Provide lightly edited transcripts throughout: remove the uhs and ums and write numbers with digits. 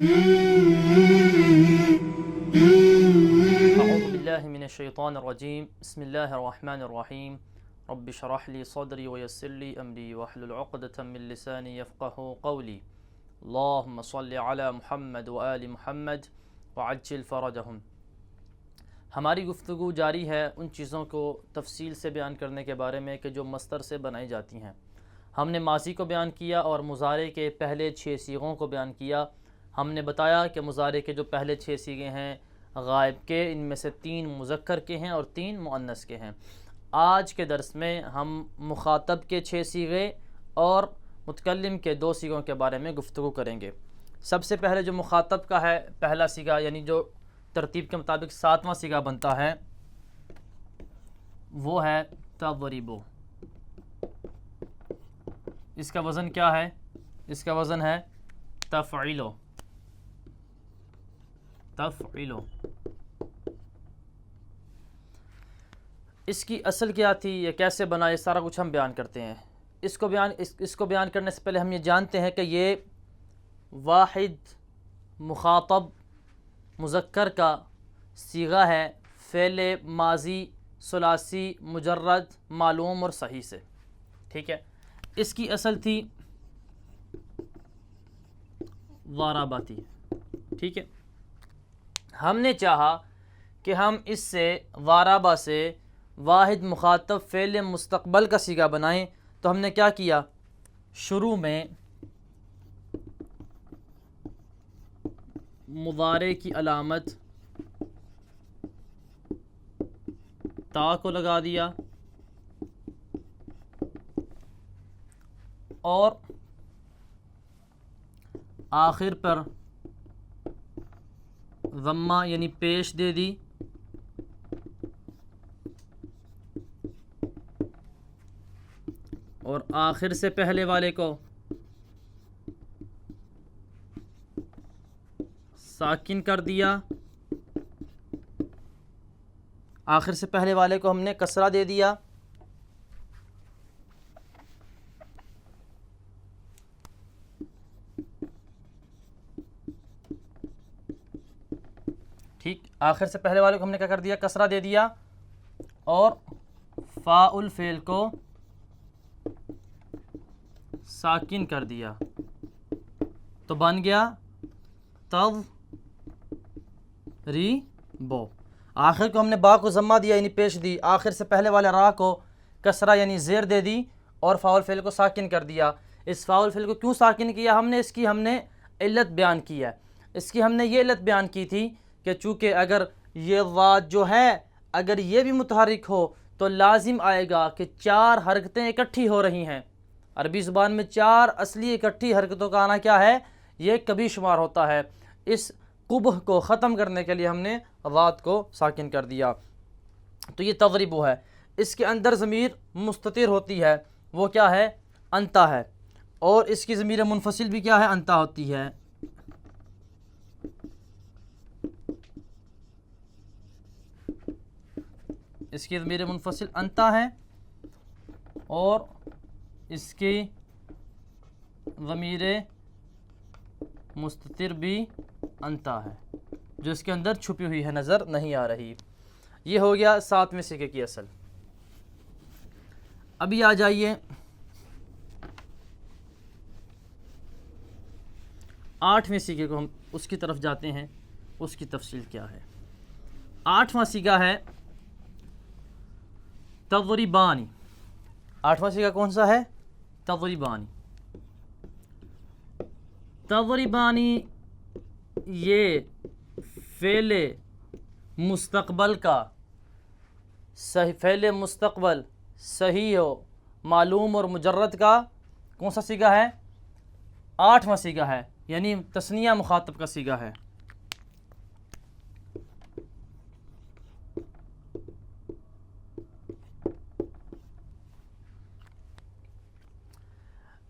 अऊज़ुबिल्लाहिमिनश्शैतानिर्रजीम बिस्मिल्लाहिर्रहमानिर्रहीम रब्बि शरह ली सदरी वयस्सिर ली अमरी वहलुल उक़दतम मिन लिसानी यफ़क़हू क़ौली अल्लाहुम्मा सल्लि अला मुहम्मद व आलि मुहम्मद वअज्जिल फ़रजहुम। हमारी गुफ्तगू जारी है उन चीज़ों को तफसील से बयान करने के बारे में कि जो मस्तर से बनाई जाती हैं। हमने माज़ी को बयान किया और मुज़ारे के पहले 6 सीगों को बयान किया। हमने बताया कि मुज़ारे के जो पहले 6 सीगे हैं गायब के, इनमें से 3 मुज़क्कर के हैं और 3 मुअन्नस के हैं। आज के दर्स में हम मुखातब के 6 सीगे और मुतकल्लिम के 2 सीगों के बारे में गुफ्तगू करेंगे। सबसे पहले जो मुखातब का है पहला सीगा, यानी जो तरतीब के मुताबिक 7वां सीगा बनता है, वो है तज़रिबु। इसका वज़न क्या है? इसका वज़न है तफ़ईलो। तफ़ईलो। इसकी असल क्या थी, ये कैसे बना, ये सारा कुछ हम बयान करते हैं। इसको बयान करने से पहले हम ये जानते हैं कि ये वाहिद मुखातब मुज़क्कर का सीगा है फ़ेल माज़ी सुलासी मुजर्रद मालूम और सही से। ठीक है, इसकी असल थी ज़राबती। ठीक है, हमने चाहा कि हम इससे ज़राबा से वाहिद मुखातब फ़ेल मुस्तक़बल का सीगा बनाएं, तो हमने क्या किया, शुरू में मुज़ारे की अलामत ता को लगा दिया और आखिर पर ज़म्मा यानी पेश दे दी और आखिर से पहले वाले को साकिन कर दिया। आखिर से पहले वाले को हमने कसरा दे दिया। ठीक, आखिर से पहले वाले को हमने क्या कर दिया, कसरा दे दिया और फ़ाउल फ़ेल को साकिन कर दिया, तो बन गया तज़रिबो। आखिर को हमने बा को ज़म्मा दिया यानी पेश दी, आखिर से पहले वाले रा को कसरा यानी ज़ेर दे दी और फ़ाउल फ़ेल को साकिन कर दिया। इस फ़ाउल फ़ेल को क्यों साकिन किया हमने, इसकी हमने इल्लत बयान की है। इसकी हमने ये इल्लत बयान की थी कि चूँकि अगर ये वाद जो है अगर ये भी मुतहरिक हो तो लाजिम आएगा कि 4 हरकतें इकट्ठी हो रही हैं। अरबी ज़ुबान में 4 असली इकट्ठी हरकतों का आना क्या है, ये कभी शुमार होता है। इस कुबह को ख़त्म करने के लिए हमने वाद को साकिन कर दिया, तो ये तज़रिबु है। इसके अंदर ज़मीर मुस्ततिर होती है, वो क्या है, अंता है, और इसकी ज़मीर मुनफसिल भी क्या है, अंता होती है। इसकी ज़मीर मुनफसिल अंता है और इसकी ज़मीर मुस्ततिर भी अंता है, जो इसके अंदर छुपी हुई है, नज़र नहीं आ रही। ये हो गया 7वें सीगे की असल। अभी आ जाइए 8वें सीगे को, हम उसकी तरफ जाते हैं, उसकी तफसील क्या है। 8वां सीगा है तज़रिबानी। 8वां सीगा कौन सा है, तज़रिबानी। तज़रिबानी ये फ़ेले मुस्तक़बल का सही, फ़ेले मुस्तक़बल सही हो मालूम और मुजर्रद का कौन सा सीगा है, 8वां सीगा है, यानी तस्निया मुखातब का सीगा है।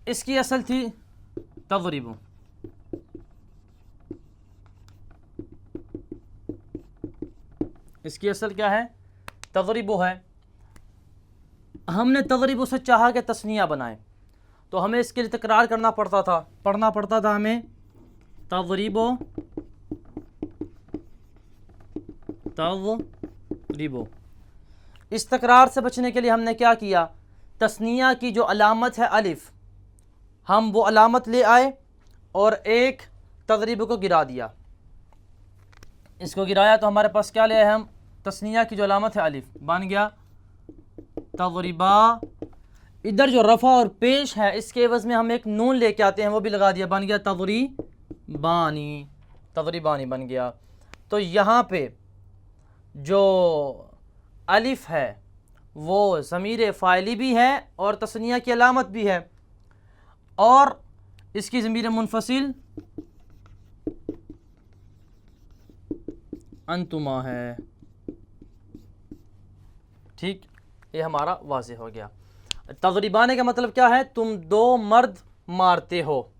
इसकी असल थी तज़रिबु। इसकी असल क्या है, तज़रिबु है। हमने तज़रिबु से चाहा कि तस्निया बनाए, तो हमें इसके लिए तकरार करना पड़ता था, पढ़ना पड़ता था हमें तज़रिबो, तज़रिबो। इस तकरार से बचने के लिए हमने क्या किया, तस्निया की जो अलामत है अलिफ, हम वो अलामत ले आए और एक तज़रिब को गिरा दिया। इसको गिराया तो हमारे पास क्या ले आए हम, तस्निया की जो अलामत है अलिफ, बन गया तज़रिबा। इधर जो रफ़ा और पेश है इसके एवज़ में हम एक नून लेके आते हैं, वो भी लगा दिया, बन गया तज़रिबानी, तज़रिबानी बन गया। तो यहाँ पे जो अलिफ है वो ज़मीर फ़ाइली भी है और तस्निया की अलामत भी है, और इसकी ज़मीर मुनफ़सिल अंतुमा है। ठीक, ये हमारा वाज़ेह हो गया। तज़रिबाने का मतलब क्या है, तुम दो मर्द मारते हो,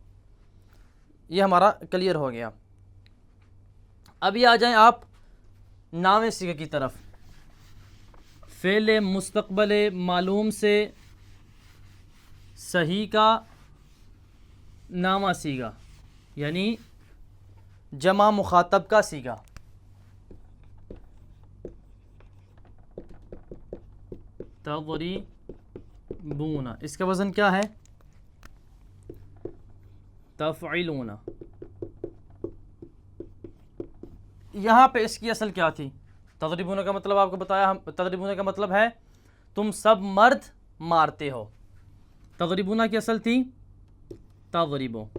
ये हमारा क्लियर हो गया। अभी आ जाएं आप नाम सीगा की तरफ। फ़ेल मुस्तक़बल मालूम से सही का नामा सीगा, यानी जमा मुखातब का सीगा। तज़रिबूना, इसका वज़न क्या है, तफ़इलूना। यहाँ पे इसकी असल क्या थी, तज़रिबूना का मतलब आपको बताया हम, तज़रिबूना का मतलब है तुम सब मर्द मारते हो। तज़रिबूना की असल थी तज़रिबो।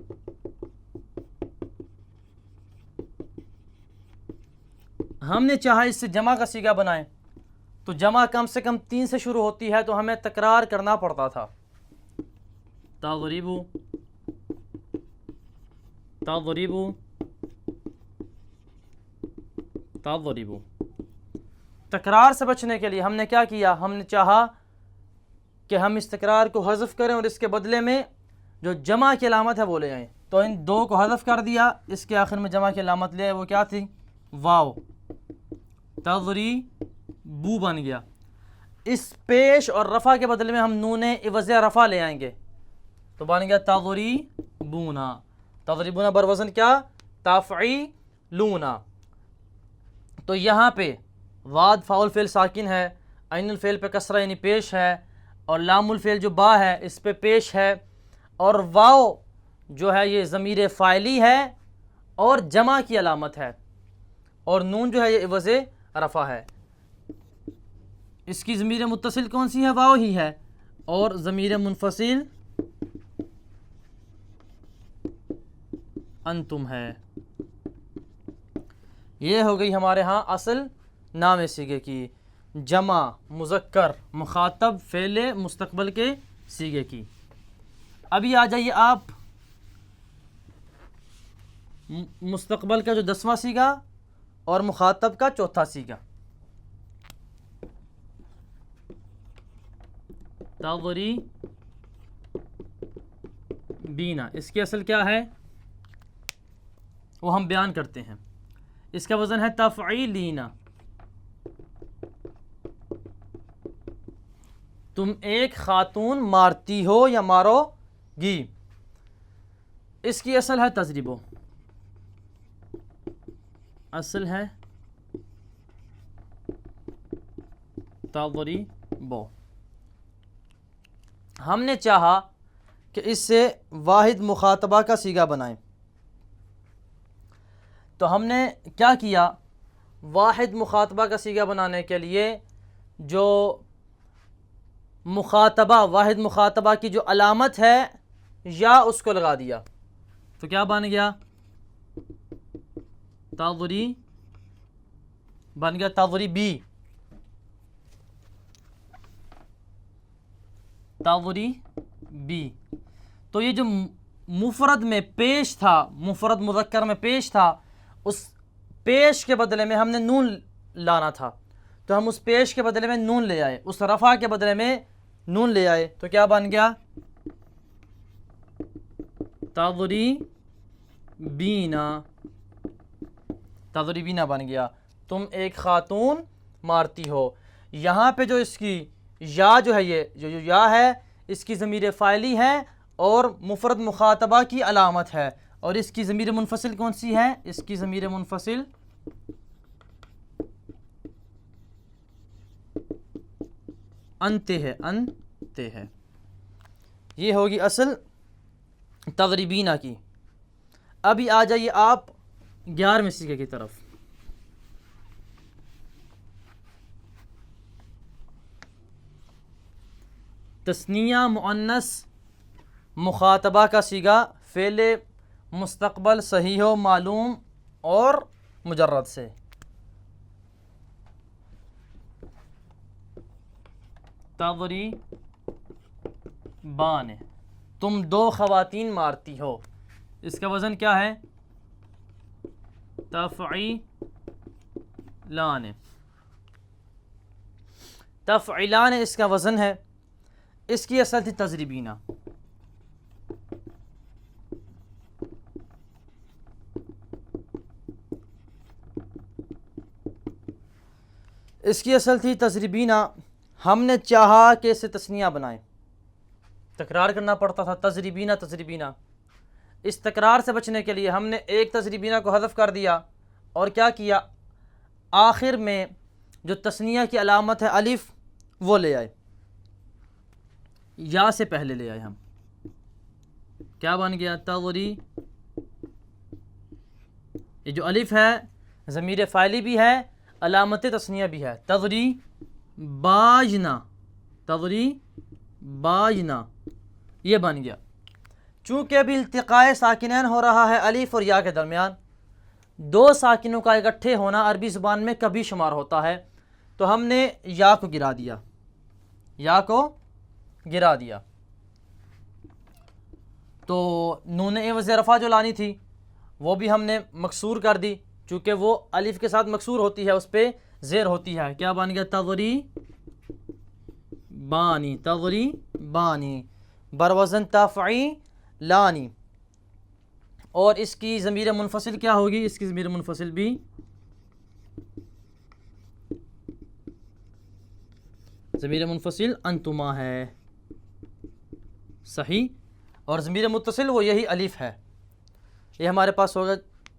हमने चाहा इससे जमा का सीगा बनाएं, तो जमा कम से कम 3 से शुरू होती है, तो हमें तकरार करना पड़ता था। तज़रिबू, तज़रिबू, तज़रिबू। तकरार से बचने के लिए हमने क्या किया, हमने चाहा कि हम इस तकरार को हज़फ करें और इसके बदले में जो जमा की अलामत है वो ले आएँ। तो इन दो को हज़फ कर दिया, इसके आखिर में जमा की अलामत ले आए, वो क्या थी, वाव। तज़रिबू बन गया। इस पेश और रफ़ा के बदले में हम नून इवज़े रफ़ा ले आएंगे, तो बन गया तज़रिबूना। तज़रिबूना बर वज़न क्या, तफ़इलूना। तो यहाँ पे वाद फ़ाउल फ़ेल साकिन है, ऐनुल फ़ेल पे कसरा यानी पेश है, और लामुल फ़ेल जो बा है इस पे पेश है, और वाव जो है ये ज़मीर फ़ाइली है और जमा की अलामत है, और नून जो है ये इवज़े रफ़ा है। इसकी ज़मीर मुत्तसिल कौन सी है, वाव ही है, और ज़मीर मुनफ़सिल अंतुम है। ये हो गई हमारे यहाँ असल नाम सीगे की, जमा मुज़क्कर मुखातब फ़ेल मुस्तक़बल के सीगे की। अभी आ जाइए आप मुस्तक़बल का जो 10वां सीगा और मुखातब का चौथा सीगा। तज़रिबीना, इसकी असल क्या है वो हम बयान करते हैं। इसका वज़न है तफ़इलीना। तुम एक खातून मारती हो या मारोगी। इसकी असल है तज़रिबो, असल है तज़रिबो। हमने चाहा कि इससे वाहिद मुखातबा का सीगा बनाएं, तो हमने क्या किया, वाहिद मुखातबा का सीगा बनाने के लिए जो मुखातबा, वाहिद मुखातबा की जो अलामत है या उसको लगा दिया, तो क्या बन गया, तज़री बन गया तज़रिबी। तज़रिबी। तो ये जो मुफरद में पेश था, मुफरद मुज़क्कर में पेश था, उस पेश के बदले में हमने नून लाना था, तो हम उस पेश के बदले में नून ले आए, उस रफ़ा के बदले में नून ले आए, तो क्या बन गया, तज़रिबीना। तज़रिबीना बन गया। तुम एक खातून मारती हो। यहाँ पे जो इसकी या जो है, ये जो या है इसकी ज़मीर फ़ाइली है और मुफरद मुखातबा की अलामत है, और इसकी ज़मीर मुनफसिल कौन सी है? इसकी ज़मीर मुनफसिल अंते है, अंते है। ये होगी असल तज़रीबीना की। अभी आ जाइए आप 11वें सीखे की तरफ। तस्निया मुअन्नस मुखातबा का सीगा फ़ेल मुस्तक़बल सही हो मालूम और मुजर्रद से। तज़रीबान, तुम दो ख़वातीन मारती हो, इसका वज़न क्या है? तफ़ईलान, तफ़ईलान इसका वज़न है। इसकी असल थी तज़रीबीना। इसकी असल थी तज़रीबीना। हमने चाहा कि इसे तस्निया बनाएं, तकरार करना पड़ता था तज़रीबीना तज़रीबीना। इस तकरार से बचने के लिए हमने एक तज़रीबीना को हज़फ कर दिया और क्या किया, आखिर में जो तस्निया की अलामत है अलिफ वो ले आए, या से पहले ले आए हम। क्या बन गया? तज़री, ये जो अलिफ है ज़मीर फ़ाइली भी है, अलामत तस्निया भी है। तज़री बाजना, तज़री बाजना, ये बन गया। चूँकि अभी इल्तिक़ाए साकिनैन हो रहा है अलिफ और या के दरमियान, दो साकिनों का इकट्ठे होना अरबी ज़ुबान में कभी शुमार होता है, तो हमने या को गिरा दिया, या को गिरा दिया। तो नून एवज़ रफ़ा जो लानी थी वो भी हमने मकसूर कर दी, चूँकि वो अलिफ के साथ मकसूर होती है, उस पर ज़ेर होती है। क्या बन गया? तज़री बानी, तज़री बानी बरवज़न तफ़ईलानी। और इसकी ज़मीर मुनफसिल क्या होगी? इसकी ज़मीर मुनफसिल भी ज़मीर मुनफसिल अंतुमा है, सही। और ज़मीर मुत्तसिल वो यही अलिफ है। ये हमारे पास होगा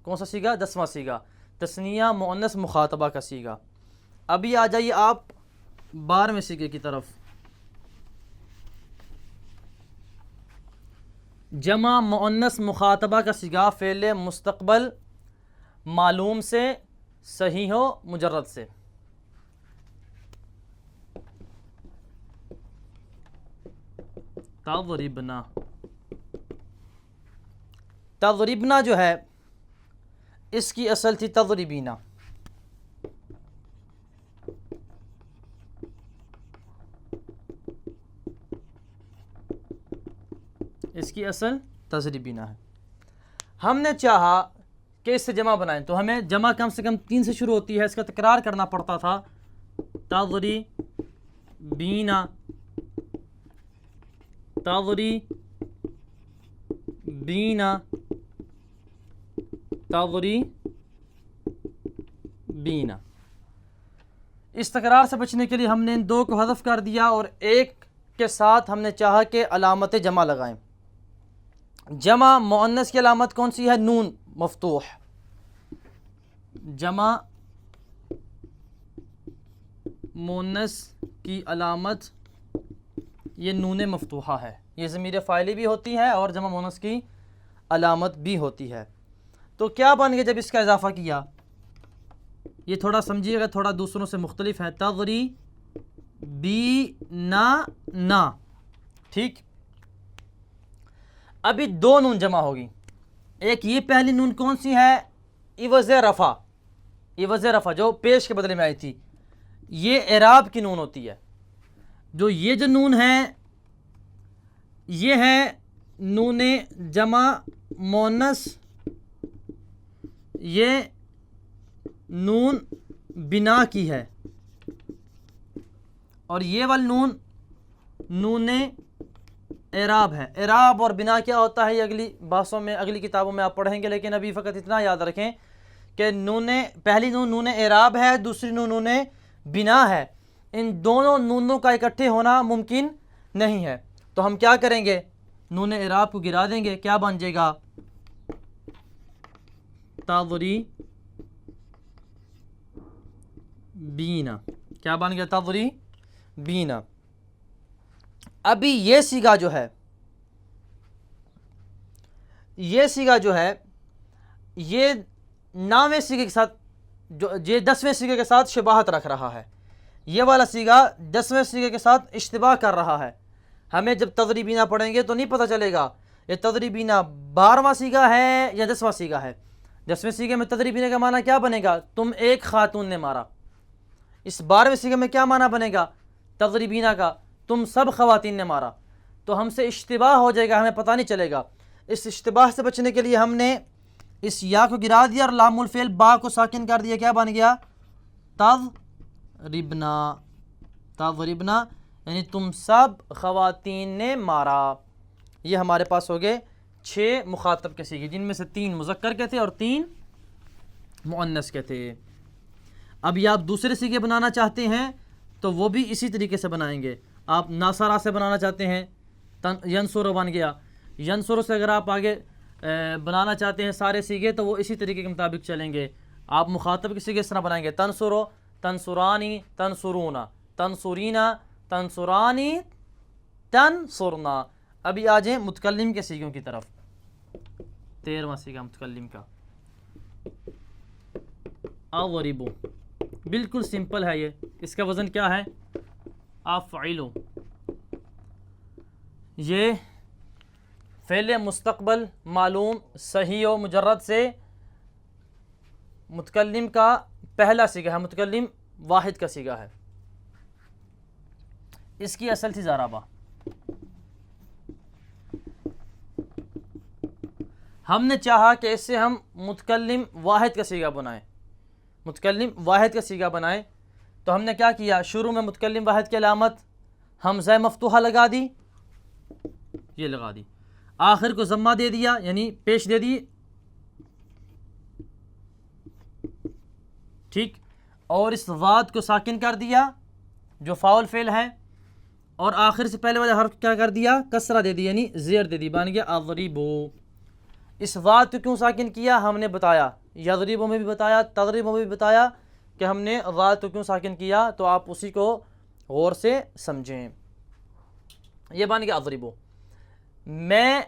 कौन सा सीगा? 10वां सीगा, तस्निया मुअन्नस मुखातबा का सीगा। अभी आ जाइए आप 12वें सीगे की तरफ। जमा मुअन्नस मुखातबा का सीगा फ़ेल मुस्तक़बल मालूम से सही हो मुजर्रद से। तज़रिबना, तज़रिबना जो है इसकी असल थी तज़रिबीना। इसकी असल तज़रिबीना है। हमने चाहा कि इससे जमा बनाएं, तो हमें जमा कम से कम 3 से शुरू होती है, इसका तकरार करना पड़ता था। तज़रिबीना, तज़रिबीना, तज़रिबीना। इस तकरार से बचने के लिए हमने इन दो को हज़फ कर दिया और एक के साथ हमने चाहा कि अलामत जमा लगाएं। जमा मुअन्नस की अलामत कौन सी है? नून मफ्तूह। जमा मुअन्नस की अलामत ये नून मफ्तूहा है। ये ज़मीर फ़ाइली भी होती है और जमा मुअन्नस की अलामत भी होती है। तो क्या बन गया जब इसका इजाफ़ा किया? ये थोड़ा समझिएगा, थोड़ा दूसरों से मुख्तलिफ है। तज़रिबीना, ठीक। अभी दो नून जमा होगी। एक ये पहली नून कौन सी है? इवज़ रफ़ा, इवज़ रफ़ा जो पेश के बदले में आई थी, ये एराब की नून होती है। जो ये जो नून है ये है नून जमा मुअन्नस, ये नून बिना की है, और ये वाली नून नून एराब है। एराब और बिना क्या होता है ये अगली बासों में, अगली किताबों में आप पढ़ेंगे, लेकिन अभी फ़कत इतना याद रखें कि पहली नून नून एराब है, दूसरी नून नून बिना है। इन दोनों नूनों का इकट्ठे होना मुमकिन नहीं है। तो हम क्या करेंगे? नून एराब को गिरा देंगे। क्या बन जाएगा? तदरी बीना, क्या बन गया? तदरी बीना। अभी ये सीगा जो है, ये सीगा जो है, ये 9वें सीगे के साथ, जो ये 10वें सीगे के साथ शबाहत रख रहा है। ये वाला सीगा 10वें सीगे के साथ इश्तिबाह कर रहा है। हमें जब तदरीबीना पढ़ेंगे तो नहीं पता चलेगा ये तदरीबीना 12वां सीगा है या 10वां सीगा है। 10वें सीगे में तदरीबीना का माना क्या बनेगा? तुम एक खातून ने मारा। इस 12वें सीगे में क्या माना बनेगा तदरीबीना का? तुम सब खवातीन ने मारा। तो हमसे इश्तिबाह हो जाएगा, हमें पता नहीं चलेगा। इस इश्तिबाह से बचने के लिए हमने इस या को गिरा दिया और लामुल फेल बा को साकिन कर दिया। क्या बन गया? तज़रिबना। तज़रिबना यानी तुम सब खवातीन ने मारा। ये हमारे पास हो गए 6 मुखातब के सीगे, जिनमें से 3 मुज़क्कर के थे और 3 मुअन्नस के थे। अभी आप दूसरे सीगे बनाना चाहते हैं तो वो भी इसी तरीके से बनाएंगे। आप नासरा से बनाना चाहते हैं, यंसुर बन गया। यंसुर से अगर आप आगे बनाना चाहते हैं सारे सीगे तो वो इसी तरीके के मुताबिक चलेंगे। आप मुखातब के सीगे इस तरह बनाएंगे, तनसुरो, तनसुरानी, तनसुरूना, तनसुरीना, तनसुरानी, तनसुरना। अभी आ जाए मुतकल्लिम के सीगों की तरफ। 13वां सीगा मुतकल्लिम का, अज़रिबु। बिल्कुल सिंपल है ये। इसका वज़न क्या है? अफ़इलु। ये फ़ेल मुस्तक़बल मालूम सही व मुजर्रद से मुतकल्लिम का पहला सीगा है, मुतकल्लिम वाहिद का सीगा है। इसकी असल थी ज़राबा। हमने चाहा कि इससे हम मुतकल्लिम वाहिद का सीगा बनाएं, मुतकल्लिम वाहिद का सीगा बनाएं। तो हमने क्या किया? शुरू में मुतकल्लिम वाहिद की अलामत हमज़ा मफ्तूहा लगा दी, ये लगा दी। आखिर को ज़म्मा दे दिया, यानी पेश दे दी, ठीक। और इस वाद को साकिन कर दिया जो फाउल फेल है, और आखिर से पहले वाले हर्फ क्या कर दिया? कसरा दे दी, यानी ज़ेर दे दी, बन गया अज़रिबु। इस वाद को क्यों साकिन किया हमने बताया, यज़रिबु में भी बताया, तग़रिबु में भी बताया कि हमने वाद को क्यों साकिन किया। तो आप उसी को गौर से समझें। ये बन गया अज़रिबु। मैं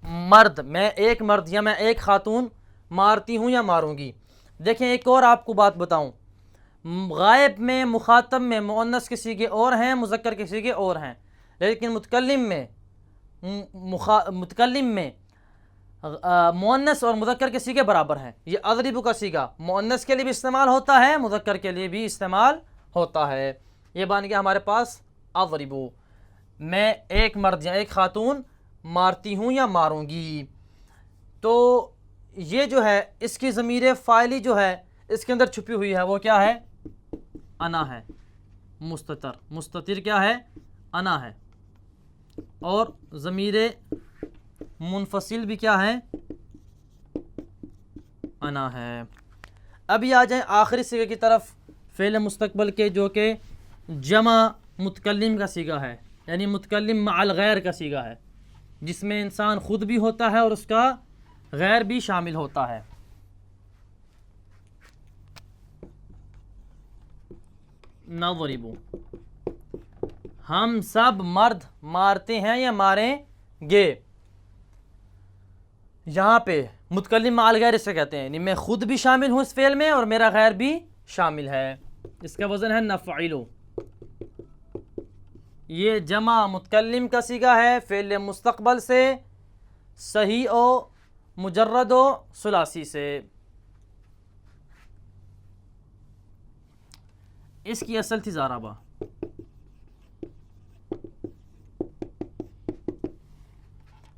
एक मर्द या मैं एक खातून मारती हूँ या मारूंगी। देखें एक और आपको बात बताऊं, गायब में मुखातब में मुअन्नस के सीगे और हैं, मुज़क्कर के सीगे और हैं, लेकिन मुतकल्लिम में मुअन्नस और मुज़क्कर के सीगे बराबर हैं। ये अज़रिबु का सीगा मुअन्नस के लिए भी इस्तेमाल होता है, मुज़क्कर के लिए भी इस्तेमाल होता है। ये बन गया हमारे पास अज़रिबु। मैं एक मर्द या एक खातून मारती हूँ या मारूंगी। तो ये जो है इसकी ज़मीर फ़ाइली जो है इसके अंदर छुपी हुई है, वो क्या है? अना है। मुस्ततर, मुस्ततिर क्या है? अना है। और ज़मीर मुनफसिल भी क्या है? अना है। अभी आ जाए आखिरी सीगे की तरफ, फ़ेल मुस्तक़बल के, जो कि जमा मुतकल्लिम का सीगा है, यानी मुतकल्लिम मअल गैर का सीगा है, जिसमें इंसान खुद भी होता है और उसका गैर भी शामिल होता है। नज़रिबु, हम सब मर्द मारते हैं या मारेंगे। यहाँ पे मुतकल्लिम मअल गैर इसे कहते हैं, यानी मैं खुद भी शामिल हूँ इस फेल में और मेरा गैर भी शामिल है। इसका वज़न है नफ़इलु। ये जमा मुतकल्लिम का सीगा है फ़ेल मुस्तक़बल से, सही ओ मुजर्रद ओ सुलासी से। इसकी असल थी ज़ाराबा।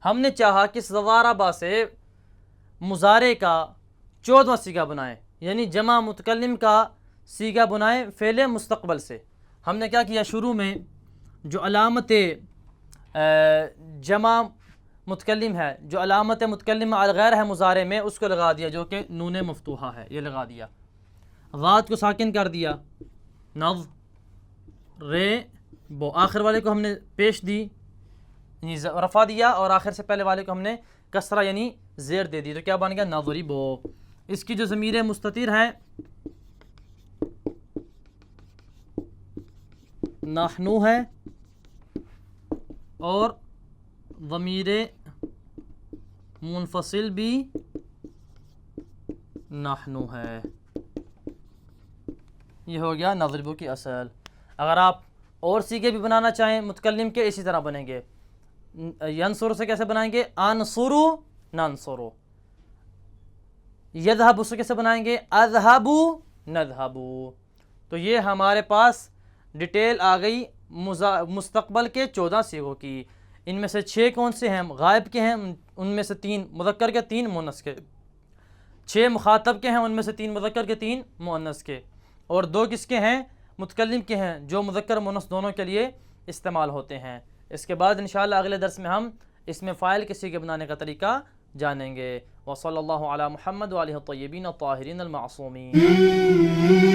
हमने चाहा कि ज़ाराबा से मुज़ारे का 14वां सीगा बनाएं, यानी जमा मुतकल्लिम का सीगा बनाएं फ़ेल मुस्तक़बल से। हमने क्या किया? शुरू में जो अलामत जमा मुतकल्लिम है, जो अलामत मुतकल्लिम अल गैर है मुज़ारे में, उसको लगा दिया, जो कि नून मफ्तूहा है, ये लगा दिया। वाद को साकिन कर दिया, नज़ रे बो। आखिर वाले को हमने पेश दी, रफ़ा दिया, और आखिर से पहले वाले को हमने कसरा यानी ज़ेर दे दी। तो क्या बन गया? नज़रिबु। इसकी जो ज़मीर मुस्ततिर है नहनु है और ज़मीर मुनफसिल भी नहनु है। ये हो गया नज़रिबु की असल। अगर आप और सीखे भी बनाना चाहें मुतकल्लिम के, इसी तरह बनेंगे। यनसुर से कैसे बनाएंगे? अनसुरु ननसुरु। यज़हबु से कैसे बनाएंगे? अज़हबु नज़हबु। तो ये हमारे पास डिटेल आ गई मुस्तक़बल के 14 सीगों की। इनमें से 6 कौन से हैं? गायब के हैं, उनमें से 3 मुज़क्कर के, 3 मुअन्नस के। 6 मुखातब के हैं, उनमें से 3 मुज़क्कर के, 3 मुअन्नस के। और 2 किसके हैं? मुतकल्लिम के हैं, जो मुज़क्कर मुअन्नस दोनों के लिए इस्तेमाल होते हैं। इसके बाद इंशाअल्लाह अगले दर्स में हम इसमें फ़ाइल किसी के बनाने का तरीका जानेंगे। व सल्लल्लाहु अला मुहम्मद व आलिहि त्तय्यबीन अत्ताहिरीन अल मासूमीन।